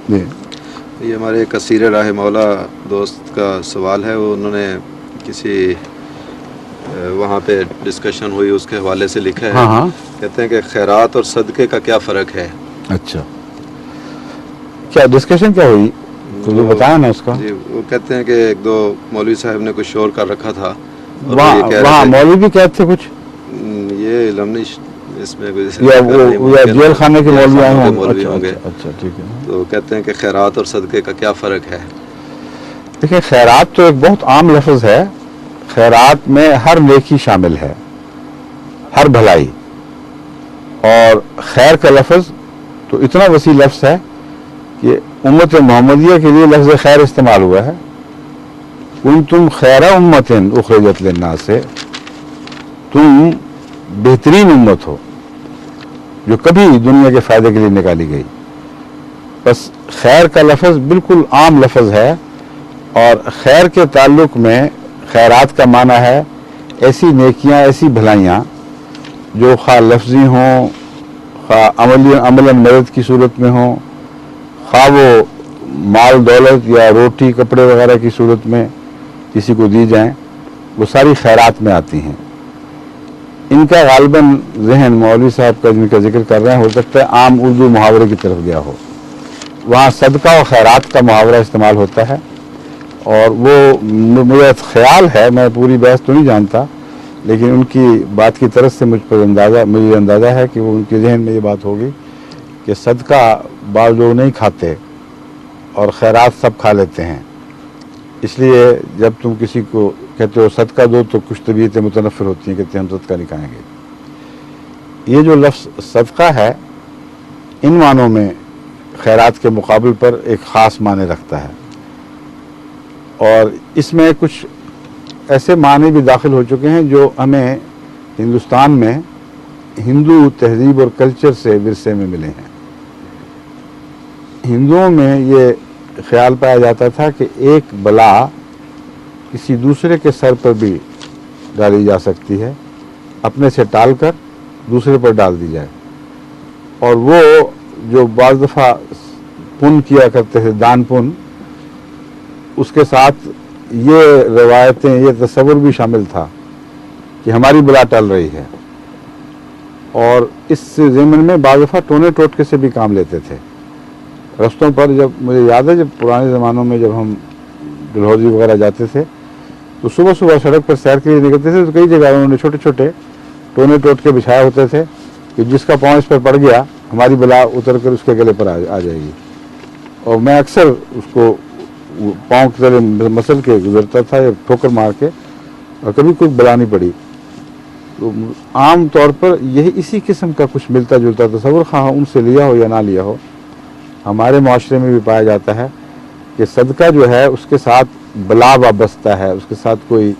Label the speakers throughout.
Speaker 1: جی
Speaker 2: یہ ہمارے کثیر راہ مولا دوست کا سوال ہے، وہ انہوں نے کسی وہاں پہ ڈسکشن ہوئی اس کے حوالے سے لکھا ہے.
Speaker 1: ہاں ہاں
Speaker 2: کہتے ہیں کہ خیرات اور صدقے کا کیا فرق ہے؟
Speaker 1: اچھا، کیا ڈسکشن کیا ہوئی تو جو
Speaker 2: وہ
Speaker 1: بتایا نا اس کا.
Speaker 2: جی وہ کہتے ہیں کہ ایک دو مولوی صاحب نے کچھ شور کر رکھا تھا اور وہ یہ
Speaker 1: وہاں
Speaker 2: کہہ رہے
Speaker 1: وہاں
Speaker 2: تھے
Speaker 1: مولوی بھی کہتے تھے کچھ،
Speaker 2: یہ علم نہیں اس میں کوئی
Speaker 1: یا
Speaker 2: ذکر نہیں
Speaker 1: وہ یا
Speaker 2: ممکن
Speaker 1: جیل خانے کے
Speaker 2: جیل
Speaker 1: مولوی آئے
Speaker 2: خانوں کے
Speaker 1: ہوں.
Speaker 2: مولوی
Speaker 1: اچھا
Speaker 2: ہوں گے.
Speaker 1: اچھا اچھا، ٹھیک ہے.
Speaker 2: تو کہتے ہیں کہ خیرات اور صدقے کا کیا فرق ہے؟
Speaker 1: دیکھیں، خیرات تو ایک بہت عام لفظ ہے. خیرات میں ہر نیکی شامل ہے، ہر بھلائی. اور خیر کا لفظ تو اتنا وسیع لفظ ہے کہ امت محمدیہ کے لیے لفظ خیر استعمال ہوا ہے. کنتم خیر امت اخرجت للناس سے، تم بہترین امت ہو جو کبھی دنیا کے فائدے کے لیے نکالی گئی. بس خیر کا لفظ بالکل عام لفظ ہے، اور خیر کے تعلق میں خیرات کا معنی ہے ایسی نیکیاں، ایسی بھلائیاں جو خواہ لفظی ہوں، خواہ عملاً مدد کی صورت میں ہوں، خواہ وہ مال دولت یا روٹی کپڑے وغیرہ کی صورت میں کسی کو دی جائیں، وہ ساری خیرات میں آتی ہیں. ان کا غالباً ذہن مولوی صاحب کا جن کا ذکر کر رہے ہیں ہو سکتا ہے عام اردو محاورے کی طرف گیا ہو. وہاں صدقہ و خیرات کا محاورہ استعمال ہوتا ہے، اور وہ مجھے خیال ہے، میں پوری بحث تو نہیں جانتا، لیکن ان کی بات کی طرف سے مجھے اندازہ ہے کہ وہ ان کے ذہن میں یہ بات ہوگی کہ صدقہ بعض لوگ نہیں کھاتے اور خیرات سب کھا لیتے ہیں. اس لیے جب تم کسی کو کہتے ہو صدقہ دو تو کچھ طبیعتیں متنفر ہوتی ہیں، کہتے ہیں ہم صدقہ نہیں کھائیں گے. یہ جو لفظ صدقہ ہے ان معنوں میں خیرات کے مقابل پر ایک خاص معنی رکھتا ہے، اور اس میں کچھ ایسے معنی بھی داخل ہو چکے ہیں جو ہمیں ہندوستان میں ہندو تہذیب اور کلچر سے ورثے میں ملے ہیں. ہندوؤں میں یہ خیال پایا جاتا تھا کہ ایک بلا کسی دوسرے کے سر پر بھی ڈالی جا سکتی ہے، اپنے سے ٹال کر دوسرے پر ڈال دی جائے. اور وہ جو بعض دفعہ پن کیا کرتے تھے، دان پن، اس کے ساتھ یہ روایتیں، یہ تصور بھی شامل تھا کہ ہماری بلا ٹل رہی ہے. اور اس ضمن میں بعض دفعہ ٹونے ٹوٹکے سے بھی کام لیتے تھے. رستوں پر جب مجھے یاد ہے، جب پرانے زمانوں میں جب ہم ڈلہوزی وغیرہ جاتے تھے تو صبح صبح سڑک پر سیر کے لیے نکلتے تھے تو کئی جگہ انہوں نے چھوٹے چھوٹے ٹونے ٹوٹکے بچھائے ہوتے تھے کہ جس کا پاؤں اس پر پڑ گیا ہماری بلا اتر کر اس کے گلے پر آ جائے گی. اور میں اکثر اس کو پاؤں کی طرح مسل کے گزرتا تھا یا ٹھوکر مار کے، اور کبھی کوئی بلا نہیں پڑی. تو عام طور پر یہی اسی قسم کا کچھ ملتا جلتا تصور، خواہ ان سے لیا ہو یا نہ لیا ہو، ہمارے معاشرے میں بھی پایا جاتا ہے کہ صدقہ جو ہے اس کے ساتھ بلا وابستہ ہے، اس کے ساتھ کوئی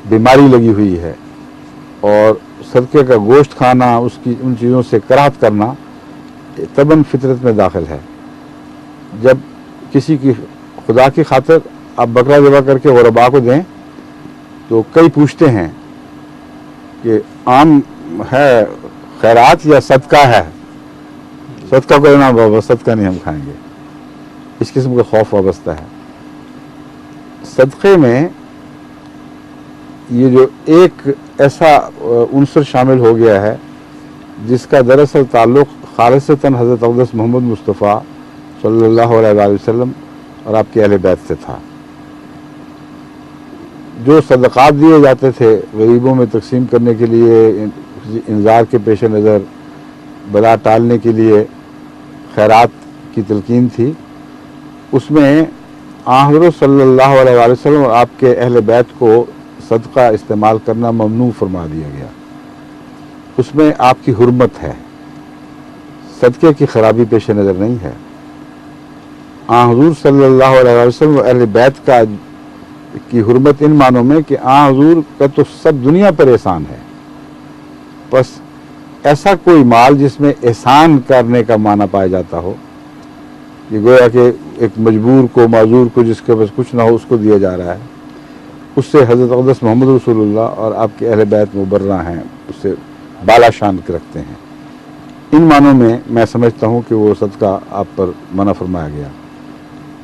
Speaker 1: بیماری لگی ہوئی ہے، اور صدقے کا گوشت کھانا، اس کی ان چیزوں سے کراہت کرنا طبعاً فطرت میں داخل ہے. جب کسی کی خدا کی خاطر آپ بکرا ذبح کر کے غربا کو دیں تو کئی پوچھتے ہیں کہ عام ہے خیرات یا صدقہ ہے؟ صدقہ کو نام بابا، صدقہ نہیں ہم کھائیں گے. اس قسم کا خوف وابستہ ہے. صدقے میں یہ جو ایک ایسا عنصر شامل ہو گیا ہے جس کا دراصل تعلق خالصتاً حضرت اقدس محمد مصطفیٰ صلی اللہ علیہ وآلہ وسلم اور آپ کے اہل بیت سے تھا. جو صدقات دیے جاتے تھے غریبوں میں تقسیم کرنے کے لیے، انذار کے پیش نظر، بلا ٹالنے کے لیے خیرات کی تلقین تھی، اس میں حضرت صلی اللہ علیہ وآلہ وسلم اور آپ کے اہل بیت کو صدقہ استعمال کرنا ممنوع فرما دیا گیا. اس میں آپ کی حرمت ہے، صدقے کی خرابی پیش نظر نہیں ہے. حضور صلی اللہ علیہ وآلہ وسلم اور اہل بیت کی حرمت ان معنوں میں کہ حضور کا تو سب دنیا پر احسان ہے، بس ایسا کوئی مال جس میں احسان کرنے کا معنی پایا جاتا ہو، کہ گویا کہ ایک مجبور کو، معذور کو، جس کے پاس کچھ نہ ہو اس کو دیا جا رہا ہے، اس سے حضرت اقدس محمد رسول اللہ اور آپ کے اہل بیت مبرہ ہیں، اس سے بالا شان رکھتے ہیں. ان معنوں میں میں سمجھتا ہوں کہ وہ صدقہ آپ پر منع فرمایا گیا.